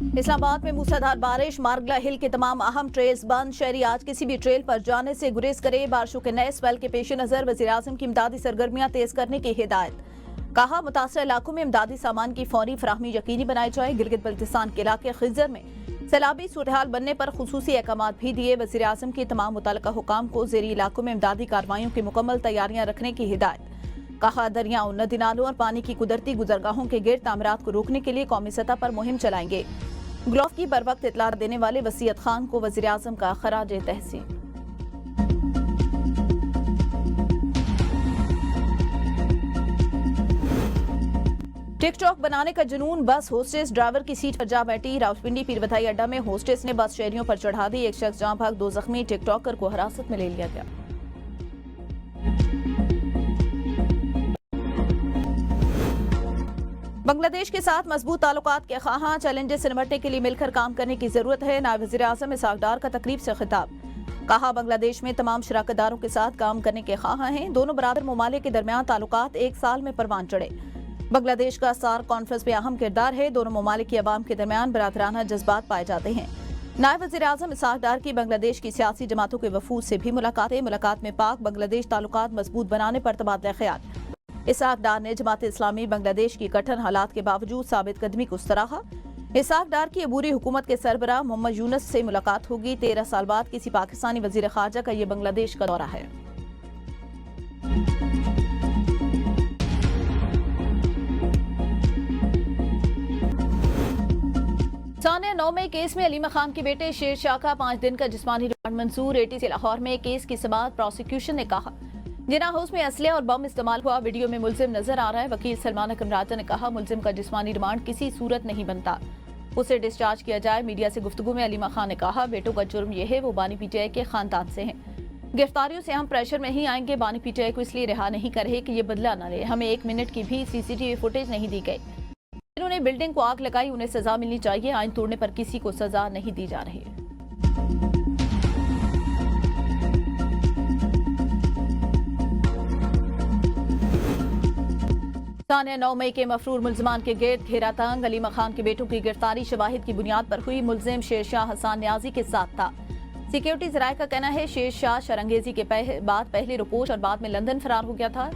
इस्लामाबाद में मूसलाधार बारिश, मारगला हिल के तमाम अहम ट्रेल्स बंद। शहरी आज किसी भी ट्रेल पर जाने से गुरेज करे। बारिशों के नए स्पेल के पेश नजर वज़ीर आज़म की इमदादी सरगर्मियां तेज करने की हिदायत। कहा, मुतासर इलाकों में इमदादी सामान की फौरी फराहमी यकीनी बनाई जाए। गिलगित बल्तिस्तान के इलाके खिजर में सैलाबी सूरत बनने पर खुसूसी अहकाम भी दिए। वज़ीर आज़म की तमाम मुतल्लिका हुकाम को ज़ेरी इलाकों में इमदादी कार्रवाइयों की मुकम्मल तैयारियां रखने की हिदायत। कहा, दरियाओं, नदी नालों और पानी की कुदरती गुजरगाहों के गिर्द तामीरात को रोकने के लिए कौमी सतह पर मुहिम चलाएंगे। ग्लोव की बर वक्त इतला देने वाले वसीयत खान को वज़ीर आज़म का खराज तहसीन। टिकटॉक बनाने का जुनून, बस होस्टेस ड्राइवर की सीट पर जा बैठी। रावलपिंडी पीरबथाई अड्डा में होस्टेस ने बस शहरियों पर चढ़ा दी। एक शख्स जहां भाग, 2 जख्मी। टिकटॉकर को हिरासत में ले लिया गया। बांग्लादेश के साथ मजबूत ताल्लुकात के ख्वाहां, चैलेंजेस से निपटने के लिए मिलकर काम करने की जरूरत है। नायब वज़ीर आज़म इसहाक डार का तकरीब से खिताब। कहा, बांग्लादेश में तमाम शराकतदारों के साथ काम करने के ख्वाहां हैं। दोनों बरादर ममालिक के दरमियान ताल्लुकात 1 साल में परवान चढ़े। बांग्लादेश का सार कॉन्फ्रेंस में अहम किरदार है। दोनों ममालिक की अवाम के दरमियान बरादराना जज्बात पाए जाते हैं। नायब वज़ीर आज़म इसहाक डार की बांग्लादेश की सियासी जमातों के वफूद से भी मुलाकात में पाक बांग्लादेश ताल्लुकात मजबूत बनाने पर तबादला ख्याल। इसहाक डार ने जमात इस्लामी बांग्लादेश की कठिन हालात के बावजूद साबित कदमी को सराहा। इसहाक डार की अबूरी हुकूमत के सरबराह मोहम्मद यूनुस से मुलाकात होगी। 13 साल बाद किसी पाकिस्तानी वजीर खारजा का ये बांग्लादेश का दौरा है। सानिया 9 मई केस में अलीमा खान के बेटे शेर शाह का 5 दिन का जिस्मानी रिमांड मंजूर। एटीसी लाहौर में केस की समाअत प्रोसिक्यूशन ने कहा, जिना हाउस में असले और बम इस्तेमाल हुआ, वीडियो में मुलजिम नजर आ रहा है। वकील सलमान अकरम राजा ने कहा, मुलजिम का जिस्मानी रिमांड किसी सूरत नहीं बनता, उसे डिस्चार्ज किया जाए। मीडिया से गुफ्तगू में अलीमा खान ने कहा, बेटों का जुर्म यह है वो बानी पीटीआई के खानदान से हैं। गिरफ्तारियों से हम प्रेशर में ही आएंगे। बानी पीटीआई को इसलिए रिहा नहीं कर रहे कि ये बदला न ले। हमें 1 मिनट की भी सीसीटीवी फुटेज नहीं दी गई। जिन्होंने बिल्डिंग को आग लगाई उन्हें सजा मिलनी चाहिए। आइन तोड़ने पर किसी को सजा नहीं दी जा रही। सानिया 9 मई के मफरूर मुल्जिमान के गिर्द घेरा तंग। अलीमा खान के बेटों की गिरफ्तारी शवाहिद की बुनियाद पर हुई। मुल्जिम शेर शाह हसन न्याजी के साथ था। सिक्योरिटी जराये का कहना है शेर शाह शरंगेजी के बाद पहले रुपोश और बाद में लंदन फरार हो गया था।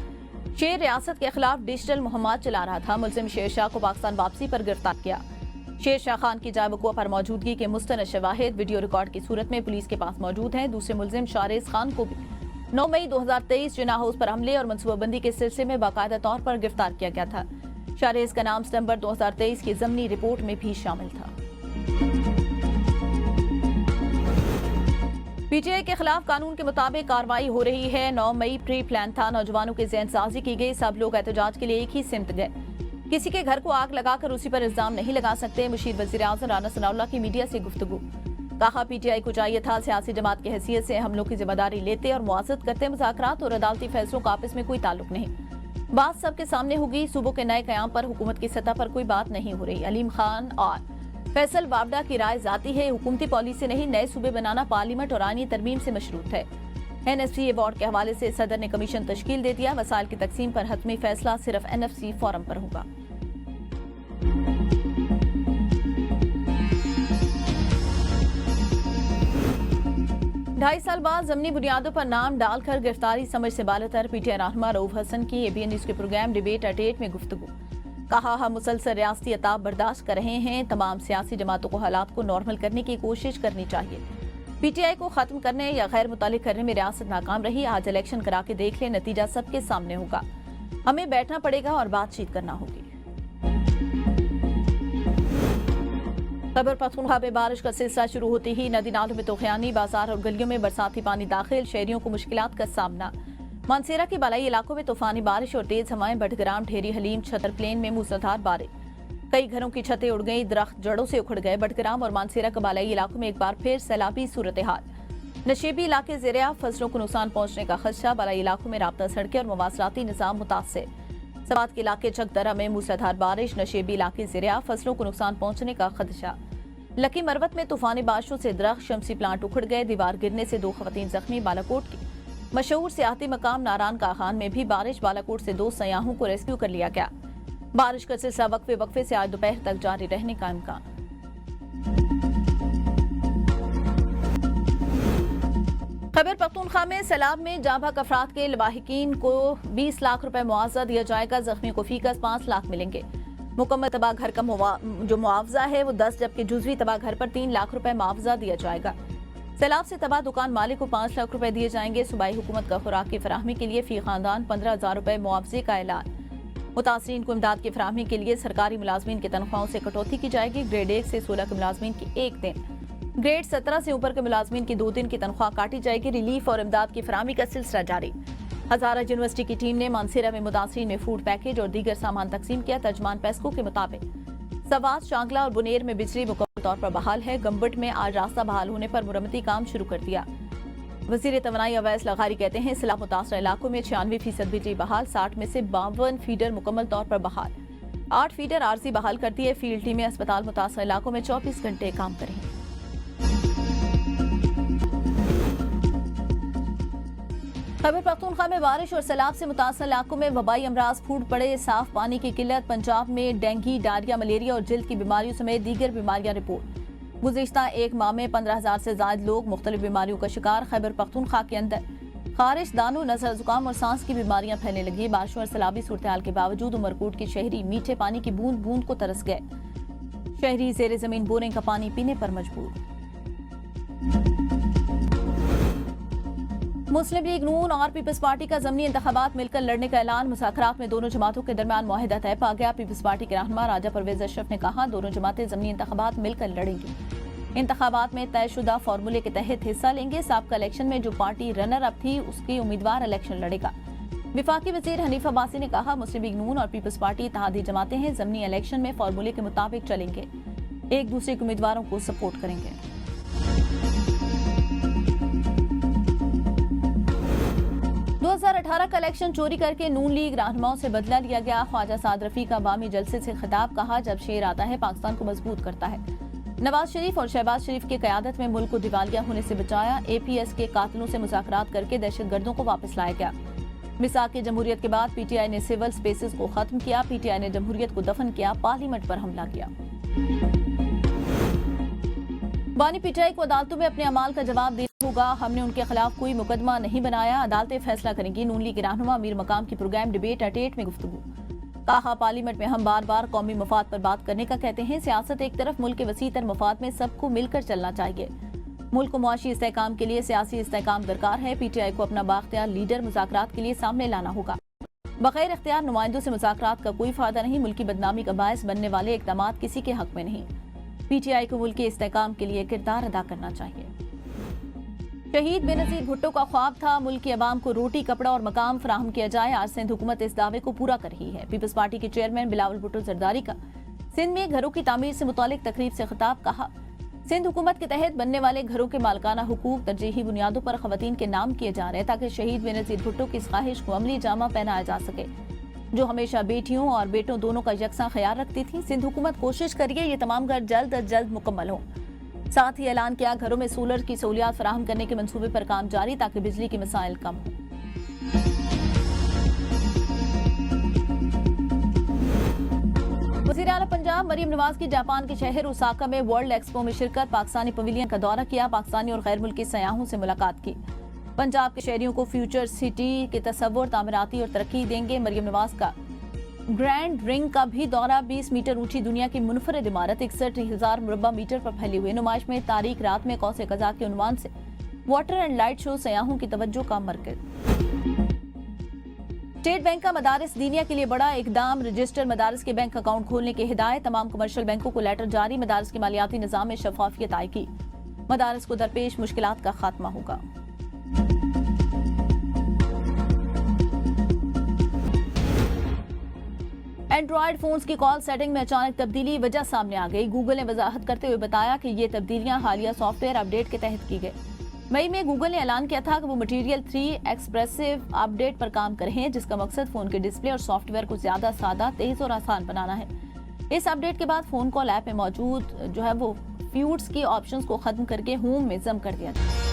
शेर रियासत के खिलाफ डिजिटल मुहिम्मत चला रहा था। मुल्जिम शेर शाह को पाकिस्तान वापसी पर गिरफ्तार किया। शेर शाह खान की जायवकुआ पर मौजूदगी के मुस्तनद शवाहिद वीडियो रिकॉर्ड की सूरत में पुलिस के पास मौजूद हैं। दूसरे मुल्जिम शारेज खान को भी 9 मई 2023 जिना हाउस पर हमले और मनसूबाबंदी के सिलसिले में बाकायदा तौर पर गिरफ्तार किया गया था। शारेज का नाम सितंबर 2023 की ज़मनी रिपोर्ट में भी शामिल था। पीटीआई के खिलाफ कानून के मुताबिक कार्रवाई हो रही है। 9 मई प्री प्लान था। नौजवानों की ज़हनसाजी की गई। सब लोग एहतजाज के लिए एक ही सिमत गए। किसी के घर को आग लगाकर उसी पर इल्जाम नहीं लगा सकते। मुशीर वज़ीर आज़म राना सनाउल्लाह की मीडिया से गुफ्तगू। कहा, पीटीआई को चाहिए था सियासी जमात की हैसियत से हमलों की जिम्मेदारी लेते और मुआज़त करते। मुज़ाकरात और अदालती फैसलों का आपस में कोई ताल्लुक नहीं। बात सबके सामने होगी। सूबों के नए क़याम पर हुकूमत की सतह पर कोई बात नहीं हो रही। अलीम खान और फैसल वाबडा की राय जाती है। हुकूमती पॉलिसी नहीं, नए सूबे बनाना पार्लियामेंट और आईनी तरमीम से मशरूत है। NFC अवार्ड के हवाले से सदर ने कमीशन तश्कील दे दिया। वसाइल की तकसीम पर हतमी फैसला सिर्फ NFC फोरम पर होगा। ढाई साल बाद जमनी बुनियादों पर नाम डालकर गिरफ्तारी समझ से बालतर। पीटीआई रहनुमा रऊफ हसन की ABN न्यूज़ के प्रोग्राम डिबेट एट 8 में गुफ्तगू। कहा, हम मुसलसल रियासती अताब बर्दाश्त कर रहे हैं। तमाम सियासी जमातों को हालात को नॉर्मल करने की कोशिश करनी चाहिए। पीटीआई को खत्म करने या गैर मुतालिक करने में रियासत नाकाम रही। आज इलेक्शन करा के देख ले, नतीजा सबके सामने होगा। हमें बैठना पड़ेगा और बातचीत करना होगी। खैबर पख्तूनख्वा में बारिश का सिलसिला शुरू होते ही नदी नालों में तूफानी, बाजार और गलियों में बरसाती पानी दाखिल। शहरियों को मुश्किलात का सामना। मानसेरा के बालाई इलाकों में तूफानी बारिश और तेज हवाएं। बटग्राम, ढेरी हलीम, छतर प्लेन में मूसलाधार बारिश। कई घरों की छतें उड़ गई, दरख्त जड़ों से उखड़ गए। बटग्राम और मानसेरा के बालाई इलाकों में एक बार फिर सैलाबी सूरत हाल। नशेबी इलाके ज़ेरिया, फसलों को नुकसान पहुंचने का खदशा। बालाई इलाकों में राब्ता सड़कें और मवासलाती निज़ाम मुतासिर। सवात के इलाके चकदरा में मूसलाधार बारिश। नशेबी इलाके ज़ेरिया, फसलों को नुकसान पहुंचने का खदशा। लकी मरवत में तूफानी बारिशों से दरख्त, शमसी प्लांट उखड़ गए। दीवार गिरने से 2 खवातीन जख्मी। बालाकोट की मशहूर सियाहती मकाम नारायण का खान में भी बारिश। बालाकोट से 2 सयाहों को रेस्क्यू कर लिया गया। बारिश का सिलसिला वक्फे से आज दोपहर तक जारी रहने का इम्कान। खैबर पख्तूनख्वा में सैलाब में जाँ बहक अफराद के लवाहिकीन को 20 लाख रुपए मुआवजा दिया जाएगा। जख्मियों को फीकस 5 लाख मिलेंगे। मुकम्मल तबाह घर का जो मुआवजा है वो 10, जबकि जुजवी तबाह घर पर 3 लाख रुपए मुआवजा दिया जाएगा। सैलाब से तबाह दुकान मालिक को 5 लाख रुपए दिए जाएंगे। सूबाई हुकूमत का खुराक की फराहमी के लिए फी खानदान 15,000 रुपए मुआवजे का ऐलान। मुतासरीन को इमदाद की फराहमी के लिए सरकारी मुलाजमीन की तनख्वाहों से कटौती की जाएगी। ग्रेड 1 से 16 के मुलाजमीन की 1 दिन, ग्रेड 17 से ऊपर के मुलाजमीन की 2 दिन की तनख्वाह काटी जाएगी। रिलीफ और इमदाद की फराहमी का सिलसिला जारी। हजारा यूनिवर्सिटी की टीम ने मानसेरा में मुतासरीन में फूड पैकेज और दीगर सामान तकसीम किया। तर्जमान पेस्को के मुताबिक सवात, शांगला और बुनेर में बिजली मुकम्मल तौर पर बहाल है। गम्बट में आज रास्ता बहाल होने पर मुरम्मती काम शुरू कर दिया। वजीर तवानाई अवैस लगारी कहते हैं सैलाब मुतासर इलाकों में 96% बिजली बहाल, 60 में से 52 फीडर मुकम्मल तौर पर बहाल, 8 फीडर आरजी बहाल कर दिए। फील्ड टीमें अस्पताल मुतासर इलाकों में 24 घंटे काम करेंगी। खैबर पख्तूनख्वा में बारिश और सैलाब से मुतासर इलाकों में वबाई अमराज फूट पड़े। साफ पानी की किल्लत। पंजाब में डेंगू, डायरिया, मलेरिया और जिल्द की बीमारियों समेत दीगर बीमारियां रिपोर्ट। गुज़िश्ता एक माह में 15,000 से ज्यादा लोग मुख्तलिफ बीमारियों का शिकार। खैबर पख्तूनख्वा के अंदर खारिश, दानों, नजर, जुकाम और सांस की बीमारियां फैलने लगी। बारिशों और सैलाबी सूरत हाल के बावजूद उमरकोट के शहरी मीठे पानी की बूंद बूंद को तरस गए। शहरी जेर जमीन बोरिंग का पानी पीने पर मजबूर। मुस्लिम लीग नून और पीपल्स पार्टी का ज़मीनी इंतखाबात मिलकर लड़ने का ऐलान। मुज़ाकरात में दोनों जमातों के दरमियान मुआहिदा तय पा गया। पीपल्स पार्टी के रहनुमा राजा परवेज अशरफ ने कहा दोनों जमातें ज़मीनी इंतखाबात मिलकर लड़ेंगी। इंतखाबात में तयशुदा फार्मूले के तहत हिस्सा लेंगे। साबका इलेक्शन में जो पार्टी रनर अप थी उसकी उम्मीदवार इलेक्शन लड़ेगा। विफाकी वजीर हनीफ अब्बासी ने कहा मुस्लिम लीग नून और पीपल्स पार्टी इत्तेहादी जमातें हैं, ज़मीनी इलेक्शन में फार्मूले के मुताबिक चलेंगे, एक दूसरे के उम्मीदवारों को सपोर्ट करेंगे। 2018 का इलेक्शन चोरी करके नून लीग रहनुमाओं से बदला लिया गया। ख्वाजा साद रफी का अवामी जलसे से खिताब। कहा जब शेर आता है पाकिस्तान को मजबूत करता है। नवाज शरीफ और शहबाज शरीफ की क़यादत में मुल्क को दिवालिया होने से बचाया। APS के कातिलों से मुज़ाकरात करके दहशतगर्दों को वापस लाया गया। मिसाक जमहूरियत के बाद PTI ने सिविल स्पेसेस को खत्म किया। PTI ने जमहूरियत को दफन किया। पार्लियामेंट पर हमला किया। बानी PTI को अदालतों में अपने अमाल का जवाब देना होगा। हमने उनके खिलाफ कोई मुकदमा नहीं बनाया, अदालतें फैसला करेंगी। नून लीग के रहनुमा मीर मकाम की प्रोग्राम डिबेट एट 8 में गुफ्तगू। कहा पार्लियामेंट में हम बार बार कौमी मफाद पर बात करने का कहते हैं। सियासत एक तरफ, मुल्क के वसीतर मफाद में सबको मिलकर चलना चाहिए। मुल्क को मुआशी इस्तेहकाम के लिए सियासी इस्तेहकाम दरकार है। PTI को अपना बाख्तियार लीडर मुज़ाकरात के लिए सामने लाना होगा। बगैर इख्तियार नुमाइंदों से मुज़ाकरात का कोई फायदा नहीं। मुल्क की बदनामी का बायस बनने वाले इक़दामात किसी के हक में नहीं। PTI को मुल्क के इस्तेहकाम के लिए किरदार अदा करना चाहिए। शहीद बेनज़ीर भुट्टो का ख्वाब था मुल्क की अवाम को रोटी, कपड़ा और मकाम फराहम किया जाए। आज सिंध हुकूमत इस दावे को पूरा कर रही है। पीपल्स पार्टी के चेयरमैन बिलावल भुट्टो जरदारी का सिंध में घरों की तामीर से मुतालिक तकरीब से खिताब। कहा सिंध हुकूमत के तहत बनने वाले घरों के मालकाना हुकूक तरजीही बुनियादों पर खवातीन के नाम किए जा रहे हैं ताकि शहीद बेनज़ीर भुट्टो की इस ख्वाहिश को अमली जामा पहनाया जा सके जो हमेशा बेटियों और बेटों दोनों का यकसा ख्याल रखती थी। सिंध हुकूमत कोशिश करिए ये तमाम घर जल्द अज जल्द मुकम्मल हो। साथ ही ऐलान किया घरों में सोलर की सहूलियात फराहम करने के मंसूबे पर काम जारी ताकि बिजली के मसाइल कम हो। वज़ीर आला पंजाब मरीम नवाज की जापान के शहर ओसाका में वर्ल्ड एक्सपो में शिरकत। पाकिस्तानी पवेलियन का दौरा किया। पाकिस्तानी और गैर मुल्की सयाहों से मुलाकात की। पंजाब के शहरियों को फ्यूचर सिटी के तस्वुर, तामीराती और तरक्की देंगे। मरीम नवाज का ग्रैंड रिंग का भी दौरा। 20 मीटर ऊंची दुनिया की मुनफरद इमारत 61,000 मुरब्बा मीटर पर फैली हुई नुमाइश में तारीख रात में कौसे कज़ा के उन्वान से वाटर एंड लाइट शो सयाहों की तवज्जो का मरकज। स्टेट बैंक का मदारिस दीनिया के लिए बड़ा इकदाम। रजिस्टर मदारिस के बैंक अकाउंट खोलने की हिदायत। तमाम कमर्शियल बैंकों को लेटर जारी। मदारिस के मालियाती निज़ाम में शफाफियत आएगी। मदारिस को दरपेश मुश्किलात का खात्मा होगा। एंड्रॉयड फोन्स की कॉल सेटिंग में अचानक तब्दीली, वजह सामने आ गई। गूगल ने वजाहत करते हुए बताया कि ये तब्दीलियां हालिया सॉफ्टवेयर अपडेट के तहत की गई। मई में गूगल ने ऐलान किया था कि वो मटीरियल 3 एक्सप्रेसिव अपडेट पर काम कर रहे हैं जिसका मकसद फोन के डिस्प्ले और सॉफ्टवेयर को ज्यादा सादा, तेज और आसान बनाना है। इस अपडेट के बाद फोन कॉल ऐप में मौजूद वो फ्यूड्स की ऑप्शंस को खत्म करके होम में जम कर दिया था।